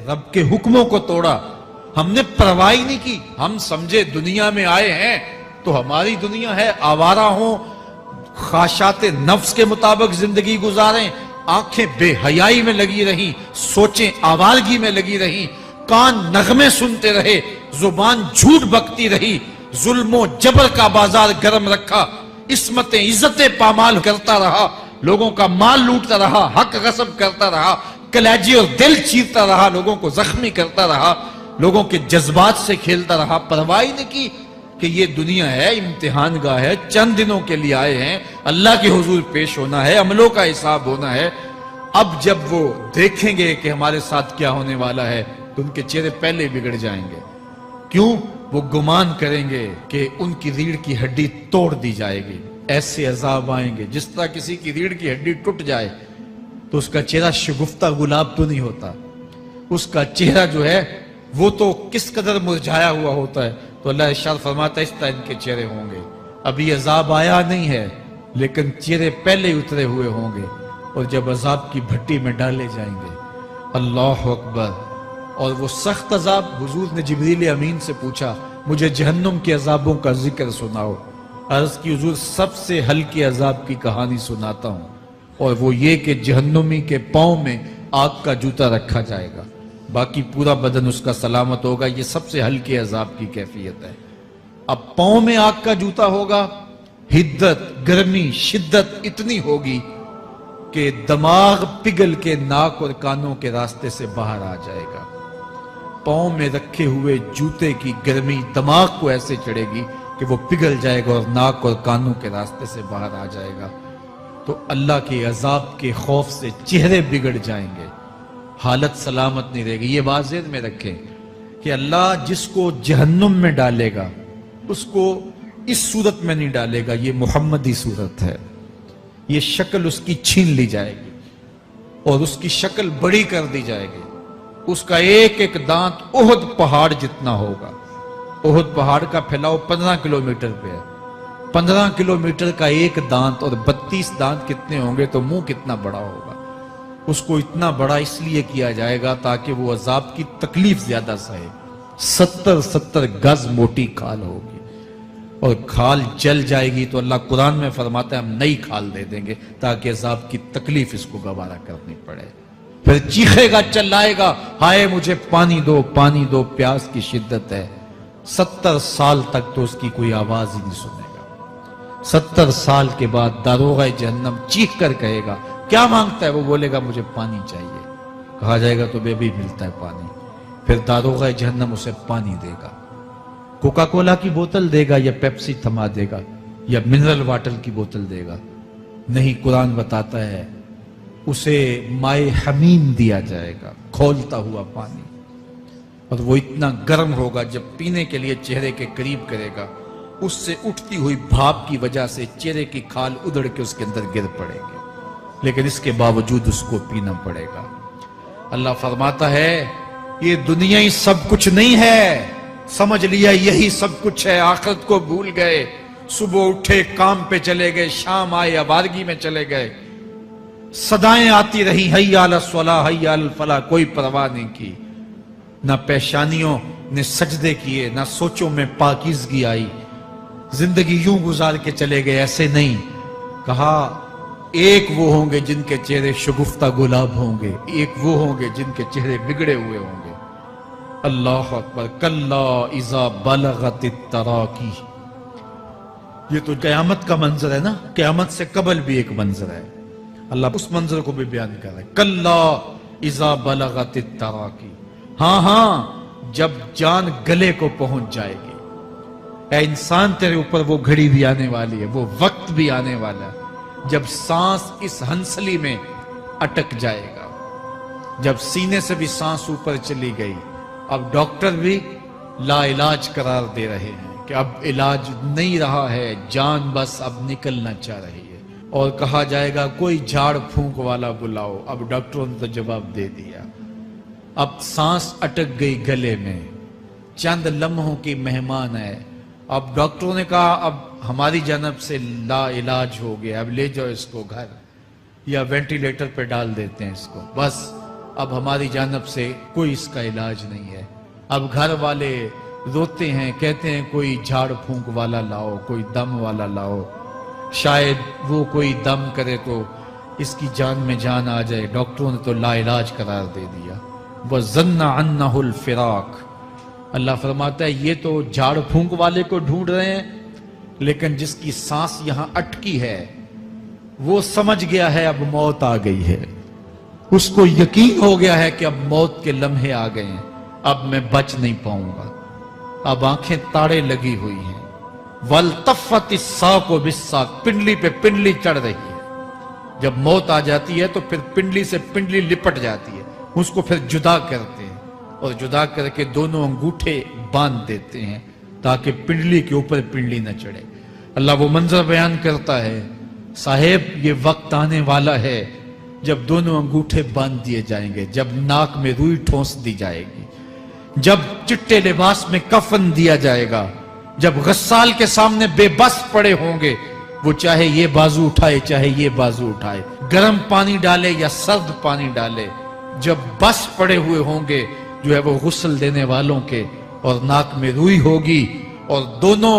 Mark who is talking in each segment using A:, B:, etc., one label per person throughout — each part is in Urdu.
A: رب کے حکموں کو توڑا، ہم نے پرواہ ہی نہیں کی. ہم سمجھے دنیا میں آئے ہیں تو ہماری دنیا ہے، آوارہ ہوں، خواہشات نفس کے مطابق زندگی گزاریں، آنکھیں بے حیائی میں لگی رہیں، سوچیں آوارگی میں لگی رہیں، کان نغمے سنتے رہے، زبان جھوٹ بکتی رہی، ظلم و جبر کا بازار گرم رکھا، عصمتیں عزتیں پامال کرتا رہا، لوگوں کا مال لوٹتا رہا، حق غصب کرتا رہا، کلیجے اور دل چیرتا رہا، لوگوں کو زخمی کرتا رہا، لوگوں کے جذبات سے کھیلتا رہا. پرواہ نہیں کی کہ یہ دنیا ہے، امتحان گاہ ہے، چند دنوں کے لیے آئے ہیں، اللہ کے حضور پیش ہونا ہے، عملوں کا حساب ہونا ہے. اب جب وہ دیکھیں گے کہ ہمارے ساتھ کیا ہونے والا ہے تو ان کے چہرے پہلے بگڑ جائیں گے. کیوں؟ وہ گمان کریں گے کہ ان کی ریڑھ کی ہڈی توڑ دی جائے گی. ایسے عذاب آئیں گے جس طرح کسی کی ریڑھ کی ہڈی ٹوٹ جائے تو اس کا چہرہ شگفتہ گلاب تو نہیں ہوتا، اس کا چہرہ جو ہے وہ تو کس قدر مرجھایا ہوا ہوتا ہے. تو اللہ ارشاد فرماتا ہے اس طرح ان کے چہرے ہوں گے. ابھی عذاب آیا نہیں ہے لیکن چہرے پہلے اترے ہوئے ہوں گے، اور جب عذاب کی بھٹی میں ڈالے جائیں گے، اللہ اکبر. اور وہ سخت عذاب، حضور نے جبریل امین سے پوچھا مجھے جہنم کے عذابوں کا ذکر سناؤ. عرض کی حضور سب سے ہلکے عذاب کی کہانی سناتا ہوں، اور وہ یہ کہ جہنمی کے پاؤں میں آگ کا جوتا رکھا جائے گا، باقی پورا بدن اس کا سلامت ہوگا. یہ سب سے ہلکے عذاب کی کیفیت ہے. اب پاؤں میں آگ کا جوتا ہوگا، حدت، گرمی، شدت اتنی ہوگی کہ دماغ پگھل کے ناک اور کانوں کے راستے سے باہر آ جائے گا. پاؤں میں رکھے ہوئے جوتے کی گرمی دماغ کو ایسے چڑھے گی کہ وہ پگھل جائے گا اور ناک اور کانوں کے راستے سے باہر آ جائے گا. تو اللہ کے عذاب کے خوف سے چہرے بگڑ جائیں گے، حالت سلامت نہیں رہے گی. یہ بات ذہن میں رکھیں کہ اللہ جس کو جہنم میں ڈالے گا اس کو اس صورت میں نہیں ڈالے گا. یہ محمدی صورت ہے، یہ شکل اس کی چھین لی جائے گی اور اس کی شکل بڑی کر دی جائے گی. اس کا ایک ایک دانت احد پہاڑ جتنا ہوگا. احد پہاڑ کا پھیلاؤ 15 کلومیٹر پہ ہے. 15 کلومیٹر کا ایک دانت اور 32 دانت کتنے ہوں گے تو منہ کتنا بڑا ہوگا. اس کو اتنا بڑا اس لیے کیا جائے گا تاکہ وہ عذاب کی تکلیف زیادہ سہے. 70 گز موٹی کھال ہوگی اور کھال جل جائے گی تو اللہ قرآن میں فرماتا ہے ہم نئی کھال دے دیں گے تاکہ عذاب کی تکلیف اس کو گوارا کرنی پڑے. پھر چیخے گا، چلائے گا، ہائے مجھے پانی دو، پانی دو، پیاس کی شدت ہے. 70 سال تک تو اس کی کوئی آواز ہی نہیں سنے گا. 70 سال کے بعد داروغہ جہنم چیخ کر کہے گا کیا مانگتا ہے؟ وہ بولے گا مجھے پانی چاہیے. کہا جائے گا تو بے بھی ملتا ہے پانی. پھر داروغہ جہنم اسے پانی دے گا. کوکا کولا کی بوتل دے گا یا پیپسی تھما دے گا یا منرل واٹر کی بوتل دے گا؟ نہیں، قرآن بتاتا ہے اسے مائے حمیم دیا جائے گا، کھولتا ہوا پانی. اور وہ اتنا گرم ہوگا جب پینے کے لیے چہرے کے قریب کرے گا اس سے اٹھتی ہوئی بھاپ کی وجہ سے چہرے کی کھال ادھڑ کے اس کے اندر گر پڑے گی، لیکن اس کے باوجود اس کو پینا پڑے گا. اللہ فرماتا ہے یہ دنیا ہی سب کچھ نہیں ہے. سمجھ لیا یہی سب کچھ ہے، آخرت کو بھول گئے. صبح اٹھے کام پہ چلے گئے، شام آئے آوارگی میں چلے گئے. صدائیں آتی رہی حی علی الصلاۃ حی علی الفلاح، کوئی پرواہ نہیں کی. نہ پیشانیوں نے سجدے کیے، نہ سوچوں میں پاکیزگی آئی. زندگی یوں گزار کے چلے گئے. ایسے نہیں کہا ایک وہ ہوں گے جن کے چہرے شگفتہ گلاب ہوں گے، ایک وہ ہوں گے جن کے چہرے بگڑے ہوئے ہوں گے. اللہ اکبر. کلا اذا بلغت التراقی. یہ تو قیامت کا منظر ہے نا، قیامت سے قبل بھی ایک منظر ہے. اللہ اس منظر کو بھی بیان کر رہا ہے. کلا اذا بلغت التراقی. ہاں جب جان گلے کو پہنچ جائے گی. اے انسان تیرے اوپر وہ گھڑی بھی آنے والی ہے، وہ وقت بھی آنے والا ہے جب سانس اس ہنسلی میں اٹک جائے گا. جب سینے سے بھی سانس اوپر چلی گئی اب ڈاکٹر بھی لا علاج قرار دے رہے ہیں کہ اب علاج نہیں رہا ہے، جان بس اب نکلنا چاہ رہی ہے. اور کہا جائے گا کوئی جھاڑ پھونک والا بلاؤ. اب ڈاکٹروں نے تو جواب دے دیا. اب سانس اٹک گئی گلے میں، چند لمحوں کی مہمان ہے. اب ڈاکٹروں نے کہا اب ہماری جانب سے لا علاج ہو گیا، اب لے جاؤ اس کو گھر یا وینٹیلیٹر پہ ڈال دیتے ہیں اس کو. بس اب ہماری جانب سے کوئی اس کا علاج نہیں ہے۔ اب گھر والے روتے ہیں، کہتے ہیں کوئی جھاڑ پھونک والا لاؤ، کوئی دم والا لاؤ، شاید وہ کوئی دم کرے تو اس کی جان میں جان آ جائے۔ ڈاکٹروں نے تو لا علاج قرار دے دیا۔ وَظَنَّ عَنَّهُ الْفِرَاقِ، اللہ فرماتا ہے یہ تو جھاڑ پھونک والے کو ڈھونڈ رہے ہیں، لیکن جس کی سانس یہاں اٹکی ہے وہ سمجھ گیا ہے اب موت آ گئی ہے، اس کو یقین ہو گیا ہے کہ اب موت کے لمحے آ گئے ہیں، اب میں بچ نہیں پاؤں گا۔ اب آنکھیں تاڑے لگی ہوئی ہیں۔ وَالْتَفَّتِ السَّاقُ بِالسَّاقِ، پنڈلی پہ پنڈلی چڑھ رہی ہے۔ جب موت آ جاتی ہے تو پھر پنڈلی سے پنڈلی لپٹ جاتی ہے، اس کو پھر جدا کرتے ہیں اور جدا کر کے دونوں انگوٹھے باندھ دیتے ہیں تاکہ پنڈلی کے اوپر پنڈلی نہ چڑھے۔ اللہ وہ منظر بیان کرتا ہے، صاحب یہ وقت آنے والا ہے جب دونوں انگوٹھے باندھ دیے جائیں گے، جب ناک میں روئی ٹھونس دی جائے گی، جب چٹے لباس میں کفن دیا جائے گا، جب غسال کے سامنے بے بس پڑے ہوں گے، وہ چاہے یہ بازو اٹھائے چاہے یہ بازو اٹھائے، گرم پانی ڈالے یا سرد پانی ڈالے، جب بس پڑے ہوئے ہوں گے جو ہے وہ غسل دینے والوں کے، اور ناک میں روئی ہوگی اور دونوں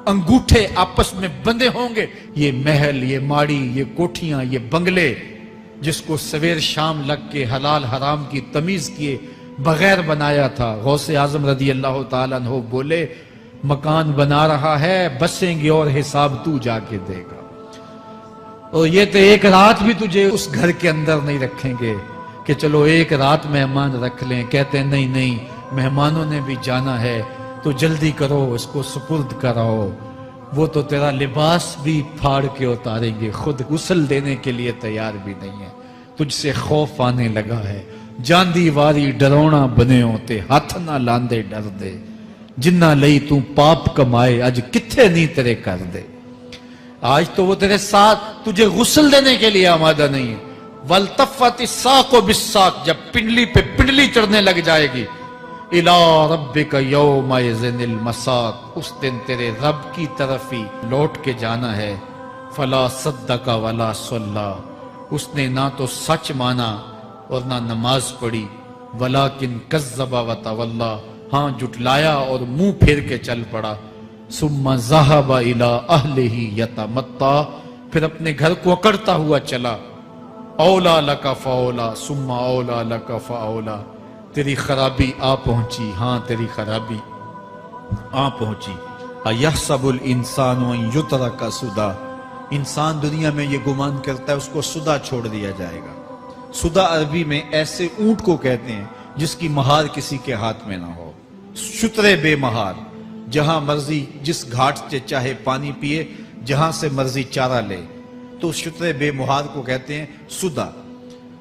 A: انگوٹھے آپس میں بندھے ہوں گے، یہ محل، یہ ماڑی، یہ کوٹھیاں، یہ بنگلے جس کو سویر شام لگ کے حلال حرام کی تمیز کیے بغیر بنایا تھا، غوث اعظم رضی اللہ تعالیٰ عنہ بولے مکان بنا رہا ہے، بسیں گے اور حساب تو جا کے دے گا، اور یہ تو ایک رات بھی تجھے اس گھر کے اندر نہیں رکھیں گے کہ چلو ایک رات مہمان رکھ لیں۔ کہتے ہیں نہیں نہیں، مہمانوں نے بھی جانا ہے تو جلدی کرو، اس کو سپرد کراؤ، وہ تو تیرا لباس بھی پھاڑ کے اتاریں گے، خود غسل دینے کے لیے تیار بھی نہیں ہے، تجھ سے خوف آنے لگا ہے، جاندی واری ڈرونا بنے ہوتے، ہاتھ نہ لاندے ڈر دے، جنہ لئی تو پاپ کمائے اج کتھے نہیں تیرے کر دے۔ آج تو وہ تیرے ساتھ تجھے غسل دینے کے لیے آمادہ نہیں ہے۔ وَالْتَفَّتِ السَّاقُ بِالسَّاقِ، جب پنڈلی پہ پنڈلی چڑھنے لگ جائے گی، إِلَىٰ رَبِّكَ يَوْمَئِذٍ الْمَسَاقُ، اس دن تیرے رب کی طرف ہی لوٹ کے جانا ہے۔ فَلَا صَدَّقَ وَلَا صَلَّىٰ، اس نے نہ تو سچ مانا اور نہ نماز پڑھی، وَلَٰكِنْ كَذَّبَ وَتَوَلَّىٰ، ہاں جھٹلایا اور منہ پھیر کے چل پڑا۔ ثُمَّ ذَهَبَ إِلَىٰ أَهْلِهِ يَتَمَطَّىٰ، پھر اپنے گھر کو اکڑتا ہوا چلا۔ اولا لک فاولا ثم اولا لک فاولا، تیری خرابی آ پہنچی، ہاں تیری خرابی آ پہنچی۔ ایحسب الانسان ان یترک سدی، انسان دنیا میں یہ گمان کرتا ہے اس کو سدا چھوڑ دیا جائے گا۔ سدا عربی میں ایسے اونٹ کو کہتے ہیں جس کی مہار کسی کے ہاتھ میں نہ ہو، شترے بے مہار، جہاں مرضی جس گھاٹ سے چاہے پانی پیے، جہاں سے مرضی چارہ لے، تو شترے بے مہار کو کہتے ہیں سدا۔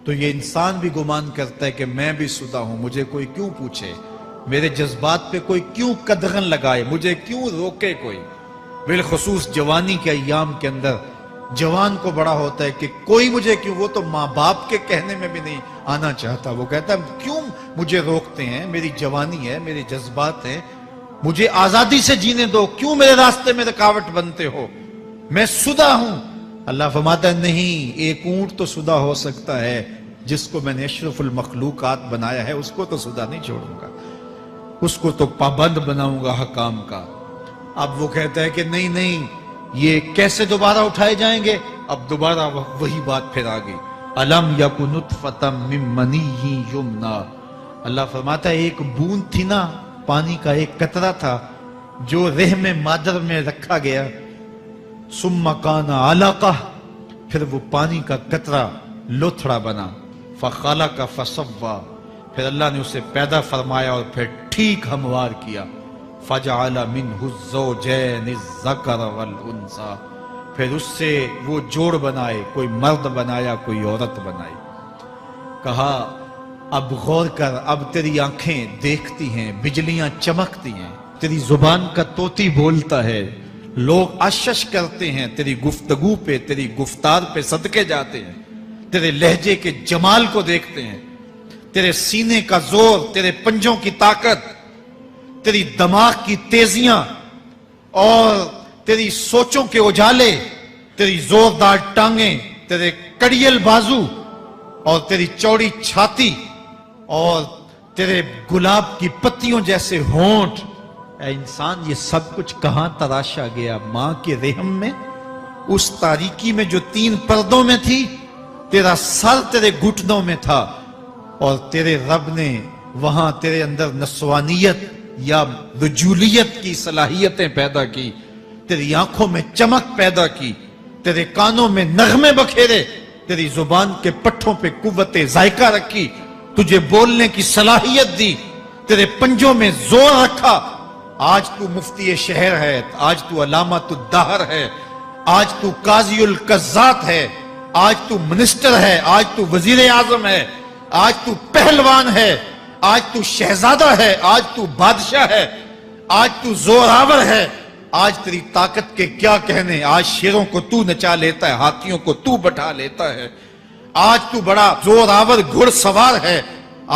A: تو یہ انسان بھی گمان کرتا ہے کہ میں بھی سدا ہوں، مجھے کوئی کیوں پوچھے، میرے جذبات پہ کوئی کیوں قدغن لگائے، مجھے کیوں روکے کوئی۔ بالخصوص جوانی کے ایام کے اندر جوان کو بڑا ہوتا ہے کہ کوئی مجھے کیوں، وہ تو ماں باپ کے کہنے میں بھی نہیں آنا چاہتا، وہ کہتا ہے کیوں مجھے روکتے ہیں، میری جوانی ہے، میرے جذبات ہیں، مجھے آزادی سے جینے دو، کیوں میرے راستے میں رکاوٹ بنتے ہو، میں سدا ہوں۔ اللہ فرماتا ہے نہیں، ایک اونٹ تو سدا ہو سکتا ہے، جس کو میں نے اشرف المخلوقات بنایا ہے اس کو تو سدا نہیں چھوڑوں گا، اس کو تو پابند بناؤں گا حکام کا۔ اب وہ کہتا ہے کہ نہیں نہیں، یہ کیسے دوبارہ اٹھائے جائیں گے؟ اب دوبارہ وہی بات پھر آ گئی، الم یک نطفۃ من منی یمنی، اللہ فرماتا ہے ایک بوند تھی نا، پانی کا ایک قطرہ تھا جو رحم مادر میں رکھا گیا، ثم کان علقہ، پھر وہ پانی کا قطرہ لوتھڑا بنا، فخلق فسوی، پھر اللہ نے اسے پیدا فرمایا اور پھر ٹھیک ہموار کیا، فجعل منہ الزوجین الذکر والانثی، پھر اس سے وہ جوڑ بنائے، کوئی مرد بنایا کوئی عورت بنائی۔ کہا اب غور کر، اب تیری آنکھیں دیکھتی ہیں، بجلیاں چمکتی ہیں، تیری زبان کا طوطی بولتا ہے، لوگ اشش کرتے ہیں تیری گفتگو پہ، تیری گفتار پہ صدقے جاتے ہیں، تیرے لہجے کے جمال کو دیکھتے ہیں، تیرے سینے کا زور، تیرے پنجوں کی طاقت، تیری دماغ کی تیزیاں اور تیری سوچوں کے اجالے، تیری زوردار ٹانگیں، تیرے کڑیل بازو اور تیری چوڑی چھاتی اور تیرے گلاب کی پتیوں جیسے ہونٹ، اے انسان یہ سب کچھ کہاں تراشا گیا؟ ماں کے رحم میں، اس تاریکی میں جو 3 پردوں میں تھی، تیرا سر تیرے گھٹنوں میں تھا، اور تیرے رب نے وہاں تیرے اندر نسوانیت یا رجولیت کی صلاحیتیں پیدا کی، تیری آنکھوں میں چمک پیدا کی، تیرے کانوں میں نغمے بکھیرے، تیری زبان کے پٹھوں پہ قوت ذائقہ رکھی، تجھے بولنے کی صلاحیت دی، تیرے پنجوں میں زور رکھا۔ آج تو مفتی شہر ہے، آج تو علامۃ الدہر ہے، آج تو قاضی القضات ہے، آج تو منسٹر ہے، آج تو وزیر اعظم ہے، آج تو پہلوان ہے، آج تو شہزادہ ہے، آج تو بادشاہ ہے، آج تو زوراور ہے، آج تیری طاقت کے کیا کہنے؟ آج شیروں کو تو نچا لیتا ہے، ہاتھیوں کو تو بٹھا لیتا ہے، آج تو بڑا زوراور گھڑ سوار ہے،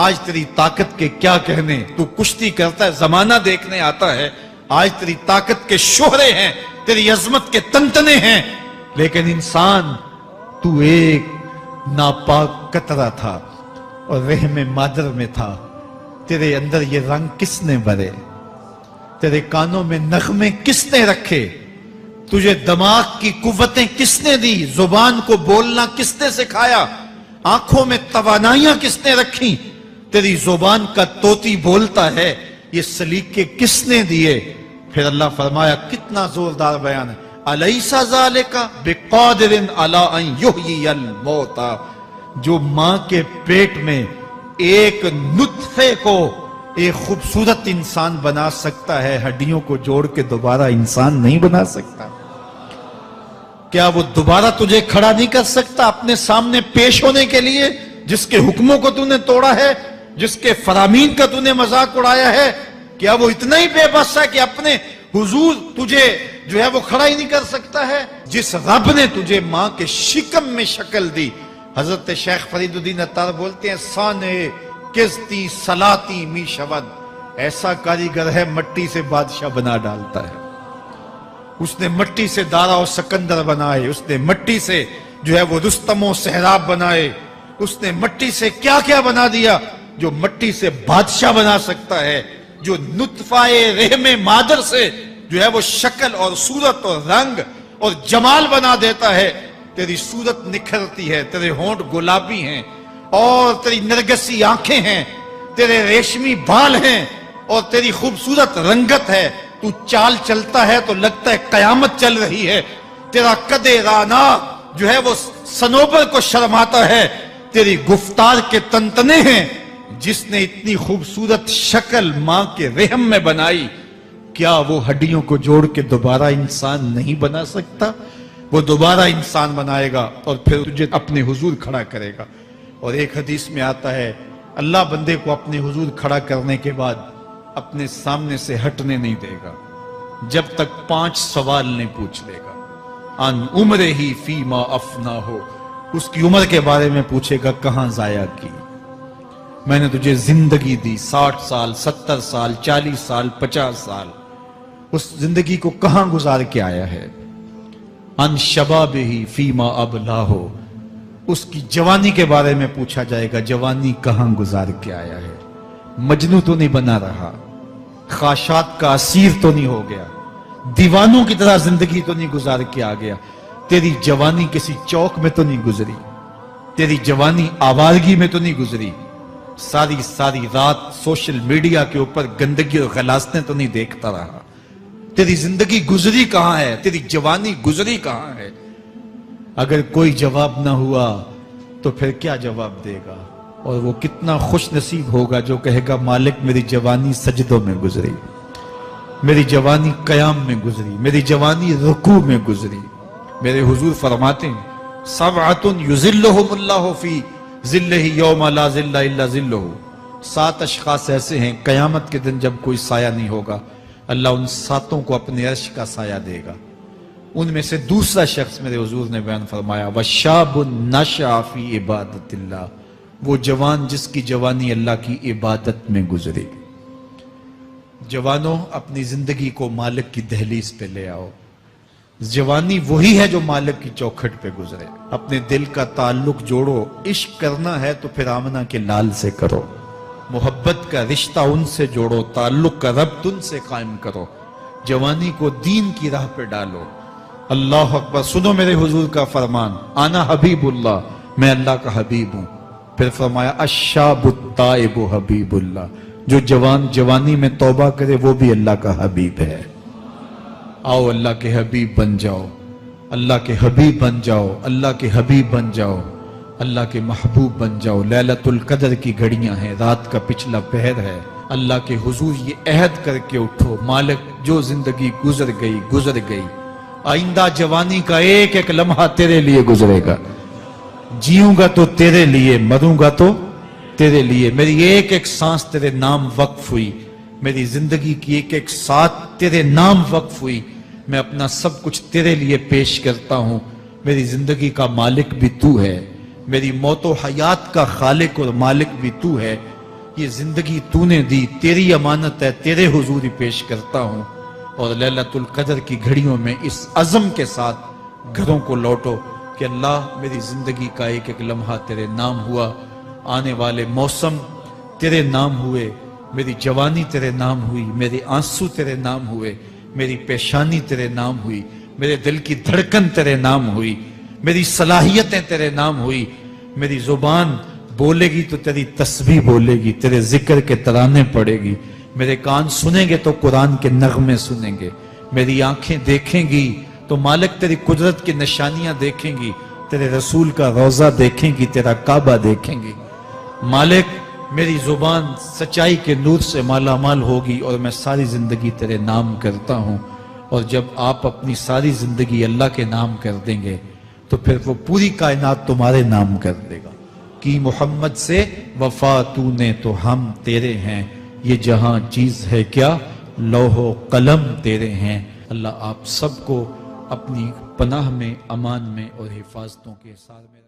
A: آج تیری طاقت کے کیا کہنے؟ تو کشتی کرتا ہے، زمانہ دیکھنے آتا ہے، آج تیری طاقت کے شوہرے ہیں، تیری عظمت کے تنتنے ہیں، لیکن انسان تو ایک ناپاک قطرہ تھا اور رحم مادر میں تھا۔ تیرے اندر یہ رنگ کس نے بھرے؟ تیرے کانوں میں نغمے کس نے رکھے؟ تجھے دماغ کی قوتیں کس نے دی؟ زبان کو بولنا کس نے سکھایا؟ آنکھوں میں توانائیاں کس نے رکھی؟ تیری زبان کا طوطی بولتا ہے، یہ سلیقے کس نے دیے؟ پھر اللہ فرمایا، کتنا زوردار بیان ہے، الیس ذالک بقادر علی ان یحیی الموتى، جو ماں کے پیٹ میں ایک نطفے کو ایک خوبصورت انسان بنا سکتا ہے، ہڈیوں کو جوڑ کے دوبارہ انسان نہیں بنا سکتا؟ کیا وہ دوبارہ تجھے کھڑا نہیں کر سکتا اپنے سامنے پیش ہونے کے لیے، جس کے حکموں کو تو نے توڑا ہے، جس کے فرامین کا تو نے مذاق اڑایا ہے؟ کیا وہ اتنا ہی بے بس ہے کہ اپنے حضور تجھے جو ہے وہ کھڑا ہی نہیں کر سکتا ہے؟ جس رب نے تجھے ماں کے شکم میں شکل دی، حضرت شیخ فرید الدین عطار بولتے ہیں، سانے کستی سلاتی می شود، ایسا کاریگر ہے مٹی سے بادشاہ بنا ڈالتا ہے۔ اس نے مٹی سے دارا و سکندر بنائے، اس نے مٹی سے جو ہے وہ رستم و سہراب بنائے، اس نے مٹی سے کیا کیا بنا دیا جو مٹی سے بادشاہ بنا سکتا ہے، جو نطفہ رحم مادر سے جو ہے وہ شکل اور صورت اور رنگ اور جمال بنا دیتا ہے۔ تیری صورت نکھرتی ہے، تیرے ہونٹ گلابی ہیں، اور تیری نرگسی آنکھیں ہیں، تیرے ریشمی بال ہیں، اور تیری خوبصورت رنگت ہے، تو چال چلتا ہے تو لگتا ہے قیامت چل رہی ہے، تیرا قد رانا جو ہے وہ صنوبر کو شرماتا ہے، تیری گفتار کے تنتنے ہیں۔ جس نے اتنی خوبصورت شکل ماں کے رحم میں بنائی، کیا وہ ہڈیوں کو جوڑ کے دوبارہ انسان نہیں بنا سکتا؟ وہ دوبارہ انسان بنائے گا اور پھر تجھے اپنے حضور کھڑا کرے گا۔ اور ایک حدیث میں آتا ہے، اللہ بندے کو اپنے حضور کھڑا کرنے کے بعد اپنے سامنے سے ہٹنے نہیں دے گا جب تک 5 سوال نہیں پوچھ لے گا۔ ان عمرہ ہی فیما افنا ہو، اس کی عمر کے بارے میں پوچھے گا، کہاں ضائع کی؟ میں نے تجھے زندگی دی، 60 سال 70 سال 40 سال 50 سال، اس زندگی کو کہاں گزار کے آیا ہے؟ ان شبابہ ہی فیما ابلا ہو، اس کی جوانی کے بارے میں پوچھا جائے گا، جوانی کہاں گزار کے آیا ہے؟ مجنوں تو نہیں بنا رہا، خواہشات کا اسیر تو نہیں ہو گیا، دیوانوں کی طرح زندگی تو نہیں گزار کے آ گیا؟ تیری جوانی کسی چوک میں تو نہیں گزری، تیری جوانی آوارگی میں تو نہیں گزری، ساری رات سوشل میڈیا کے اوپر گندگی اور غلاظتیں تو نہیں دیکھتا رہا؟ تیری زندگی گزری کہاں ہے؟ تیری جوانی گزری کہاں ہے؟ اگر کوئی جواب نہ ہوا تو پھر کیا جواب دے گا؟ اور وہ کتنا خوش نصیب ہوگا جو کہے گا، مالک میری جوانی سجدوں میں گزری، میری جوانی قیام میں گزری، میری جوانی رکوع میں گزری۔ میرے حضور فرماتے ہیں، سبعۃ یظلھم اللہ فی ظلہ یوم لا ظل الا ظلہ، 7 اشخاص ایسے ہیں قیامت کے دن جب کوئی سایہ نہیں ہوگا، اللہ ان 7 کو اپنے عرش کا سایہ دے گا۔ ان میں سے دوسرا شخص میرے حضور نے بیان فرمایا، وَشَابٌ نَشَأَ فِي عِبَادَتِ اللَّهِ، وہ جوان جس کی جوانی اللہ کی عبادت میں گزرے۔ جوانوں، اپنی زندگی کو مالک کی دہلیز پہ لے آؤ۔ جوانی وہی ہے جو مالک کی چوکھٹ پہ گزرے۔ اپنے دل کا تعلق جوڑو، عشق کرنا ہے تو پھر آمنہ کے لال سے کرو، محبت کا رشتہ ان سے جوڑو، تعلق کا ربط ان سے قائم کرو، جوانی کو دین کی راہ پہ ڈالو۔ اللہ اکبر۔ سنو میرے حضور کا فرمان، انا حبیب اللہ، میں اللہ کا حبیب ہوں۔ پھر فرمایا الشاب التائب حبیب اللہ، جو جوانی میں توبہ کرے وہ بھی اللہ کا حبیب ہے۔ آؤ اللہ کے حبیب بن جاؤ، اللہ کے حبیب بن جاؤ، اللہ کے حبیب بن جاؤ، اللہ کے محبوب بن جاؤ۔ لیلۃ القدر کی گھڑیاں ہیں، رات کا پچھلا پہر ہے۔ اللہ کے حضور یہ عہد کر کے اٹھو، مالک جو زندگی گزر گئی، آئندہ جوانی کا ایک ایک لمحہ تیرے لیے گزرے گا۔ جیوں گا تو تیرے لیے، مروں گا تو تیرے لیے۔ میری ایک ایک سانس تیرے نام وقف ہوئی، میری زندگی کی ایک ایک ساتھ تیرے نام وقف ہوئی۔ میں اپنا سب کچھ تیرے لیے پیش کرتا ہوں۔ میری زندگی کا مالک بھی تو ہے، میری موت و حیات کا خالق اور مالک بھی تو ہے۔ یہ زندگی تو نے دی، تیری امانت ہے، تیرے حضور ہی پیش کرتا ہوں۔ اور لیلۃ القدر کی گھڑیوں میں اس عزم کے ساتھ گھروں کو لوٹو کہ اللہ میری زندگی کا ایک ایک لمحہ تیرے نام ہوا، آنے والے موسم تیرے نام ہوئے، میری جوانی تیرے نام ہوئی، میرے آنسو تیرے نام ہوئے، میری پیشانی تیرے نام ہوئی، میرے دل کی دھڑکن تیرے نام ہوئی، میری صلاحیتیں تیرے نام ہوئی۔ میری زبان بولے گی تو تیری تسبیح بولے گی، تیرے ذکر کے ترانے پڑے گی، میرے کان سنیں گے تو قرآن کے نغمے سنیں گے، میری آنکھیں دیکھیں گی تو مالک تیری قدرت کی نشانیاں دیکھیں گی، تیرے رسول کا روضہ دیکھیں گی، تیرا کعبہ دیکھیں گی۔ مالک میری زبان سچائی کے نور سے مالا مال ہوگی اور میں ساری زندگی تیرے نام کرتا ہوں۔ اور جب آپ اپنی ساری زندگی اللہ کے نام کر دیں گے تو پھر وہ پوری کائنات تمہارے نام کر دے گا۔ کی محمد سے وفا تو نے تو ہم تیرے ہیں، یہ جہاں چیز ہے کیا لوح و قلم تیرے ہیں۔ اللہ آپ سب کو اپنی پناہ میں، امان میں اور حفاظتوں کے ساتھ میں